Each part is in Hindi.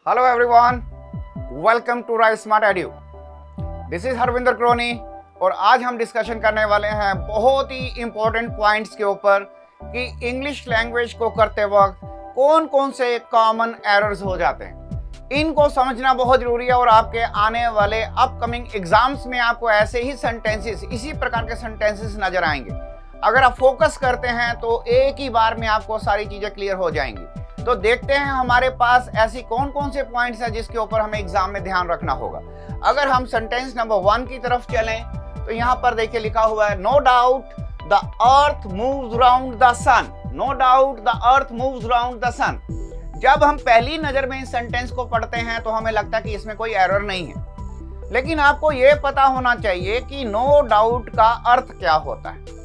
Hello everyone, welcome to Write Smart Edu. This is Harvinder क्रोनी और आज हम डिस्कशन करने वाले हैं बहुत ही इंपॉर्टेंट पॉइंट्स के ऊपर कि इंग्लिश लैंग्वेज को करते वक्त कौन कौन से कॉमन एरर्स हो जाते हैं। इनको समझना बहुत जरूरी है और आपके आने वाले अपकमिंग एग्जाम्स में आपको ऐसे ही सेंटेंसेस, इसी प्रकार के सेंटेंसेस नजर आएंगे। अगर आप फोकस करते हैं तो एक ही बार में आपको सारी चीजें क्लियर हो जाएंगी। तो देखते हैं हमारे पास ऐसी कौन कौन से पॉइंट्स हैं जिसके ऊपर हमें एग्जाम में ध्यान रखना होगा। अगर हम सेंटेंस नंबर 1 की तरफ चलें तो यहाँ पर देखिए लिखा हुआ है, no doubt the earth moves round the sun. No doubt the earth moves round the sun. जब हम पहली नजर में इस सेंटेंस को पढ़ते हैं तो हमें लगता है कि इसमें कोई एरर नहीं है, लेकिन आपको यह पता होना चाहिए कि नो डाउट का अर्थ क्या होता है।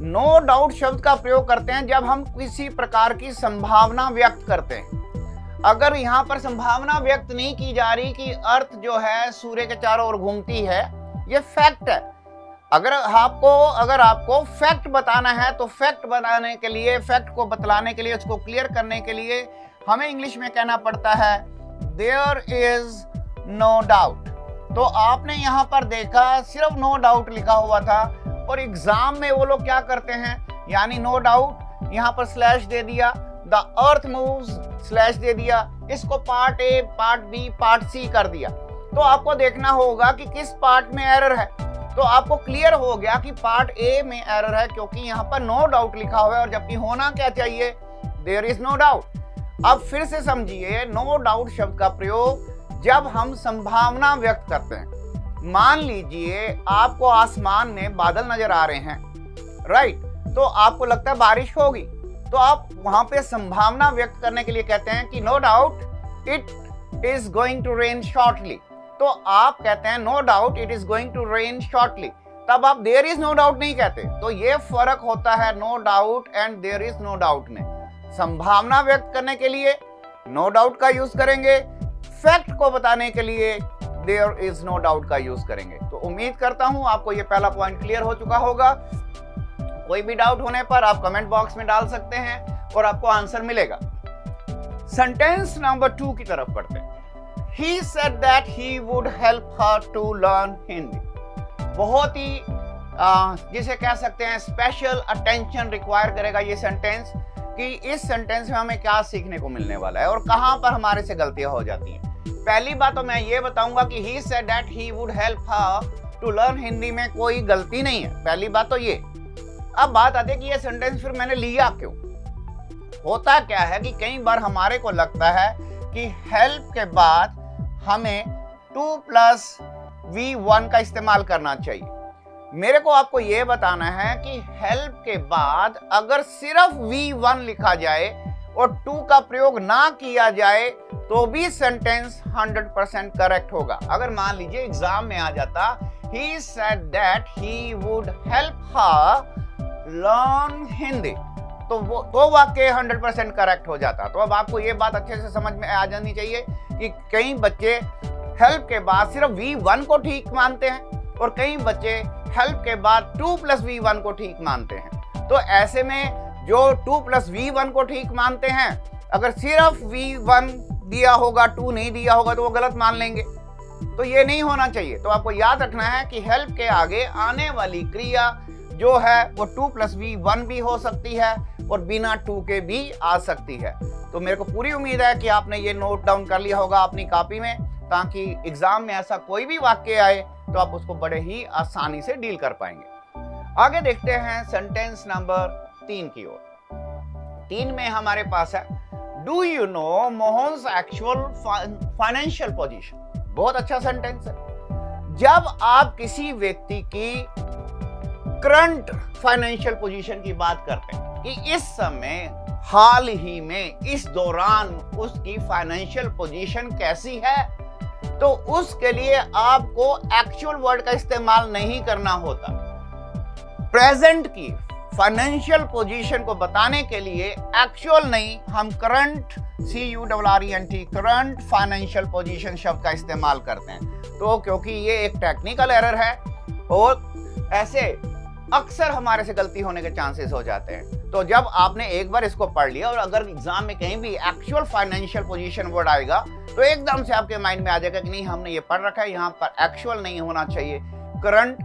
नो डाउट शब्द का प्रयोग करते हैं जब हम किसी प्रकार की संभावना व्यक्त करते हैं। अगर यहाँ पर संभावना व्यक्त नहीं की जा रही कि अर्थ जो है सूर्य के चारों ओर घूमती है, ये फैक्ट है। अगर आपको फैक्ट बताना है तो फैक्ट बनाने के लिए, फैक्ट को बतलाने के लिए, उसको क्लियर करने के लिए हमें इंग्लिश में कहना पड़ता है देयर इज नो डाउट। तो आपने यहाँ पर देखा सिर्फ नो डाउट लिखा हुआ था और एग्जाम में वो लोग क्या करते हैं, यानी नो डाउट यहाँ पर स्लैश दे दिया, द अर्थ मूव्स स्लैश दे दिया, इसको part A, part B, part C कर दिया। तो आपको देखना होगा कि किस पार्ट में एरर है। तो आपको क्लियर हो गया कि पार्ट ए में एरर है क्योंकि यहाँ पर नो डाउट लिखा हुआ है और जबकि होना क्या चाहिए, देयर इज नो डाउट। अब फिर से समझिए, नो डाउट शब्द का प्रयोग जब हम संभावना व्यक्त करते हैं। मान लीजिए आपको आसमान में बादल नजर आ रहे हैं, राइट, तो आपको लगता है बारिश होगी, तो आप वहां पे संभावना व्यक्त करने के लिए कहते हैं कि no doubt it is going to rain shortly. तो आप कहते हैं no doubt it is going to rain shortly, तब आप देयर इज नो डाउट नहीं कहते। तो ये फर्क होता है no doubt and there is no doubt में। संभावना व्यक्त करने के लिए नो डाउट का यूज करेंगे, फैक्ट को बताने के लिए देयर इज नो डाउट का यूज करेंगे। तो उम्मीद करता हूं आपको ये पहला पॉइंट क्लियर हो चुका होगा। कोई भी डाउट होने पर आप कमेंट बॉक्स में डाल सकते हैं और आपको आंसर मिलेगा। सेंटेंस नंबर 2 की तरफ पढ़ते हैं। He said that he would help her to learn Hindi। बहुत ही जिसे कह सकते हैं स्पेशल अटेंशन रिक्वायर करेगा ये सेंटेंस, कि इस सेंटेंस में हमें क्या सीखने को मिलने वाला है और कहां पर हमारे से गलतियां हो जाती हैं। पहली बात तो मैं ये बताऊंगा कि he said that he would help her to learn Hindi में कोई गलती नहीं है, पहली बात तो ये। अब बात आती है कि ये सेंटेंस फिर मैंने लिया क्यों। होता क्या है कि कई बार हमारे को लगता है कि हेल्प के बाद हमें 2+V1 का इस्तेमाल करना चाहिए। मेरे को आपको यह बताना है कि हेल्प के बाद अगर सिर्फ V1 लिखा जाए और 2 का प्रयोग ना किया जाए तो भी सेंटेंस 100% करेक्ट होगा। अगर मान लीजिए एग्जाम में आ जाता he said that he would help her learn Hindi, तो वाक्य 100% करेक्ट हो जाता। तो अब आपको ये बात अच्छे से समझ में आ जानी चाहिए कि कई बच्चे हेल्प के बाद सिर्फ V1 को ठीक मानते हैं और कई बच्चे हेल्प के बाद 2+V1 को ठीक मानते हैं। तो ऐसे में जो 2+V1 को ठीक मानते हैं, अगर सिर्फ V1 दिया होगा, 2 नहीं दिया होगा, तो वो गलत मान लेंगे। तो ये नहीं होना चाहिए। तो आपको याद रखना है कि हेल्प के आगे आने वाली क्रिया जो है वो 2+V1 भी हो सकती है और बिना 2 के भी आ सकती है। तो मेरे को पूरी उम्मीद है कि आपने ये नोट डाउन कर लिया होगा अपनी कॉपी में, ताकि एग्जाम में ऐसा कोई भी वाक्य आए तो आप उसको बड़े ही आसानी से डील कर पाएंगे। आगे देखते हैं सेंटेंस नंबर 3 की ओर। 3 में हमारे पास है, do you know Mohan's actual financial position. बहुत अच्छा सेंटेंस है। जब आप किसी व्यक्ति की करंट फाइनेंशियल पोजीशन की बात करते हैं कि इस समय, हाल ही में, इस दौरान उसकी फाइनेंशियल पोजीशन कैसी है, तो उसके लिए आपको एक्चुअल वर्ड का इस्तेमाल नहीं करना होता। प्रेजेंट की फाइनेंशियल पोजीशन को बताने के लिए एक्चुअल नहीं, हम current, CURRENT, current financial position शब्द का इस्तेमाल करते हैं। तो क्योंकि ये एक टेक्निकल एरर है और ऐसे अक्सर हमारे से गलती होने के चांसेस हो जाते हैं। तो जब आपने एक बार इसको पढ़ लिया और अगर एग्जाम में कहीं भी एक्चुअल फाइनेंशियल पोजीशन वर्ड आएगा तो एकदम से आपके माइंड में आ जाएगा कि नहीं, हमने ये पढ़ रखा है, यहाँ पर एक्चुअल नहीं होना चाहिए, करंट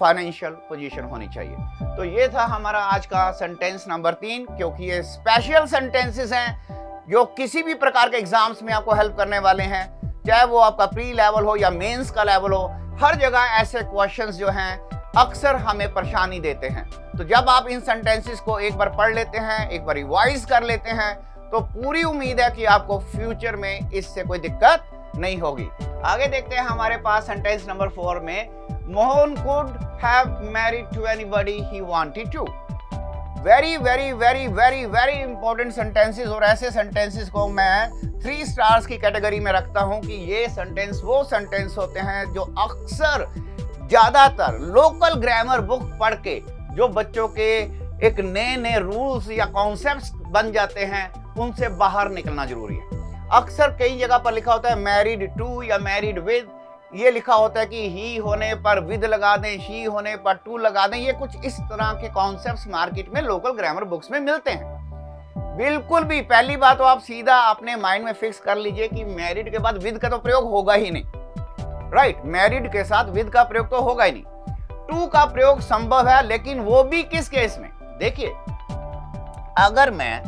फाइनेंशियल पोजीशन होनी चाहिए। तो ये था हमारा आज का सेंटेंस नंबर 3, क्योंकि ये स्पेशल सेंटेंसेस हैं जो किसी भी प्रकार के एग्जाम्स में आपको हेल्प करने वाले हैं, चाहे वो आपका प्री लेवल हो या मेंस का लेवल हो। हर जगह ऐसे क्वेश्चंस जो हैं अक्सर हमें परेशानी देते हैं। तो जब आप इन सेंटेंसेस को एक बार पढ़ लेते हैं, एक बार रिवाइज कर लेते हैं, तो पूरी उम्मीद है कि आपको फ्यूचर में इससे कोई दिक्कत नहीं होगी। आगे देखते हैं हमारे पास सेंटेंस नंबर 4 में, Mohan could have married to anybody he wanted to. Very very very very very important sentences, और ऐसे सेंटेंसेस को मैं 3 स्टार्स की कैटेगरी में रखता हूं कि ये सेंटेंस वो सेंटेंस होते हैं जो अक्सर ज्यादातर लोकल ग्रामर बुक पढ़ के जो बच्चों के एक नए नए रूल्स या कॉन्सेप्ट्स बन जाते हैं, उनसे बाहर निकलना जरूरी है। अक्सर कई जगह पर लिखा होता है मैरिड टू या मैरिड विद, ये लिखा होता है कि ही होने पर विद लगा दें, शी होने पर टू लगा दें। ये कुछ इस तरह के कॉन्सेप्ट्स मार्केट में लोकल ग्रामर बुक्स में मिलते हैं। बिल्कुल भी, पहली बात तो आप सीधा अपने माइंड में फिक्स कर लीजिए कि मैरिड के बाद विद का तो प्रयोग होगा ही नहीं, राइट। मैरिड के साथ विद का प्रयोग तो होगा ही नहीं। टू का प्रयोग संभव है, लेकिन वो भी किस केस में? देखिए, अगर मैं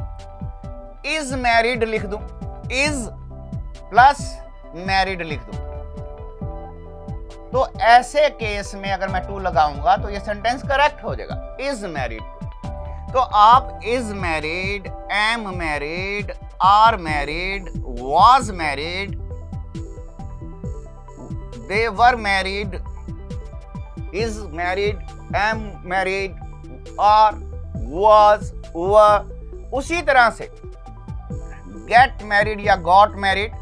इज मैरिड लिख दूं, इज प्लस मैरिड लिख दूं, तो ऐसे केस में अगर मैं टू लगाऊंगा तो ये सेंटेंस करेक्ट हो जाएगा, इज मैरिड टू। तो आप is married, am married, are married, was married, they were married, is married, am married, are, was, were, उसी तरह से गेट मैरिड या गॉट मैरिड।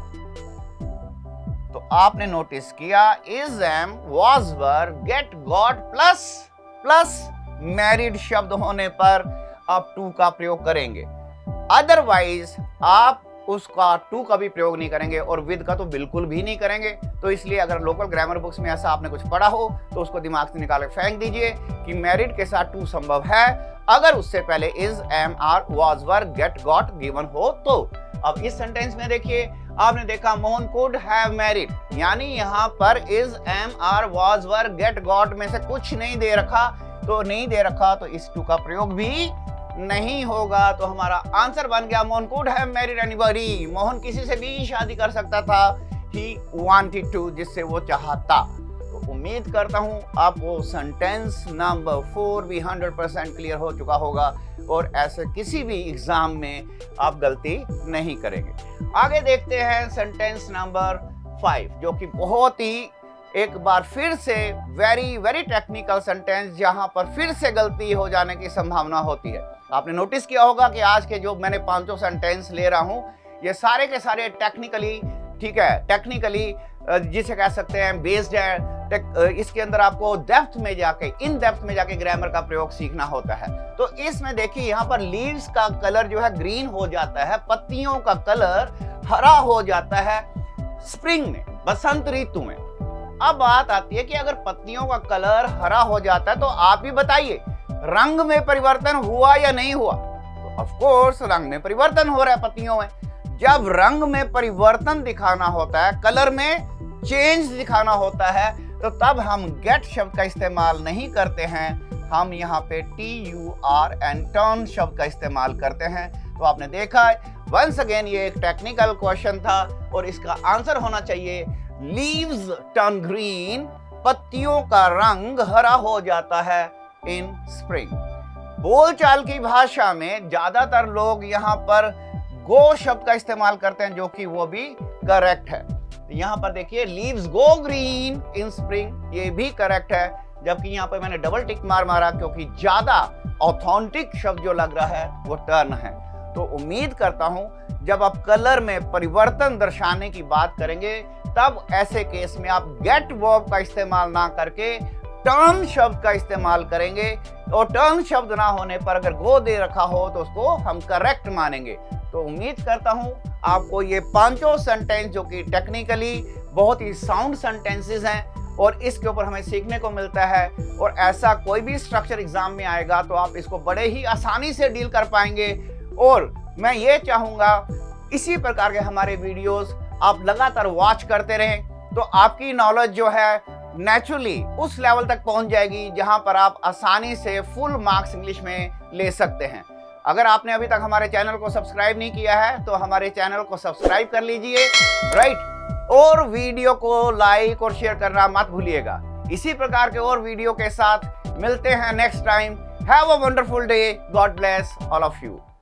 तो आपने नोटिस किया is, am, was, were, get, got plus married शब्द होने पर आप टू का प्रयोग करेंगे। अदरवाइज आप उसका टू का भी प्रयोग नहीं करेंगे और विद का तो बिल्कुल भी नहीं करेंगे। तो इसलिए अगर लोकल ग्रामर बुक्स में ऐसा आपने कुछ पढ़ा हो तो उसको दिमाग से निकाल के फेंक दीजिए कि मैरिड के साथ टू संभव है अगर उससे पहले is, am, are, was, were, get, got given हो तो। अब इस सेंटेंस में देखिए, आपने देखा मोहन कुड हैव मैरिड, यानी यहाँ पर is, am, are, was, were, get, got में से कुछ नहीं दे रखा, तो नहीं दे रखा तो इस टू का प्रयोग भी नहीं होगा। तो हमारा आंसर बन गया Mohan could have married anybody. Mohan किसी से भी शादी कर सकता था, ही वांटेड टू, जिससे वो चाहता। तो उम्मीद करता हूं आपको सेंटेंस नंबर 4 भी 100% क्लियर हो चुका होगा और ऐसे किसी भी एग्जाम में आप गलती नहीं करेंगे। आगे देखते हैं सेंटेंस नंबर 5, जो कि बहुत ही एक बार फिर से वेरी वेरी टेक्निकल सेंटेंस, जहां पर फिर से गलती हो जाने की संभावना होती है। आपने नोटिस किया होगा कि आज के जो मैंने 5 सेंटेंस ले रहा हूं, ये सारे के सारे टेक्निकली, ठीक है, टेक्निकली जिसे कह सकते हैं बेस्ड है। इसके अंदर आपको डेप्थ में जाके, इन डेप्थ में जाके ग्रामर का प्रयोग सीखना होता है। तो इसमें देखिए, यहाँ पर लीव्स का कलर जो है ग्रीन हो जाता है, पत्तियों का कलर हरा हो जाता है स्प्रिंग में, बसंत ऋतु में। अब बात आती है कि अगर पत्तियों का कलर हरा हो जाता है तो आप भी बताइए रंग में परिवर्तन हुआ या नहीं हुआ? तो ऑफ कोर्स रंग में परिवर्तन हो रहा है पत्तियों में। जब रंग में परिवर्तन दिखाना होता है, कलर में चेंज दिखाना होता है, तो तब हम गेट शब्द का इस्तेमाल नहीं करते हैं, हम यहाँ पे TURN टर्न शब्द का इस्तेमाल करते हैं। तो आपने देखा वंस अगेन ये एक टेक्निकल क्वेश्चन था और इसका आंसर होना चाहिए लीव्स टर्न ग्रीन, पत्तियों का रंग हरा हो जाता है इन स्प्रिंग। बोलचाल की भाषा में ज्यादातर लोग यहाँ पर गो शब्द का इस्तेमाल करते हैं, जो कि वो भी करेक्ट है। यहाँ पर देखिए leaves go green in spring, ये भी करेक्ट है, जबकि यहाँ पर मैंने डबल टिक मारा क्योंकि ज्यादा ऑथेंटिक शब्द जो लग रहा है वो टर्न है। तो उम्मीद करता हूं जब आप कलर में परिवर्तन दर्शाने की बात करेंगे तब ऐसे केस में आप गेट वर्ब का इस्तेमाल ना करके टर्न शब्द का इस्तेमाल करेंगे, और टर्न शब्द ना होने पर अगर गो दे रखा हो तो उसको हम करेक्ट मानेंगे। तो उम्मीद करता हूं आपको ये 5 सेंटेंस जो कि टेक्निकली बहुत ही साउंड सेंटेंसेस हैं, और इसके ऊपर हमें सीखने को मिलता है। और ऐसा कोई भी स्ट्रक्चर एग्जाम में आएगा तो आप इसको बड़े ही आसानी से डील कर पाएंगे। और मैं ये चाहूँगा इसी प्रकार के हमारे वीडियोस आप लगातार वॉच करते रहें, तो आपकी नॉलेज जो है नेचुरली उस लेवल तक पहुंच जाएगी जहां पर आप आसानी से फुल मार्क्स इंग्लिश में ले सकते हैं। अगर आपने अभी तक हमारे चैनल को सब्सक्राइब नहीं किया है तो हमारे चैनल को सब्सक्राइब कर लीजिए, राइट। और वीडियो को लाइक और शेयर करना मत भूलिएगा। इसी प्रकार के और वीडियो के साथ मिलते हैं next time. Have a wonderful day. God bless all of you.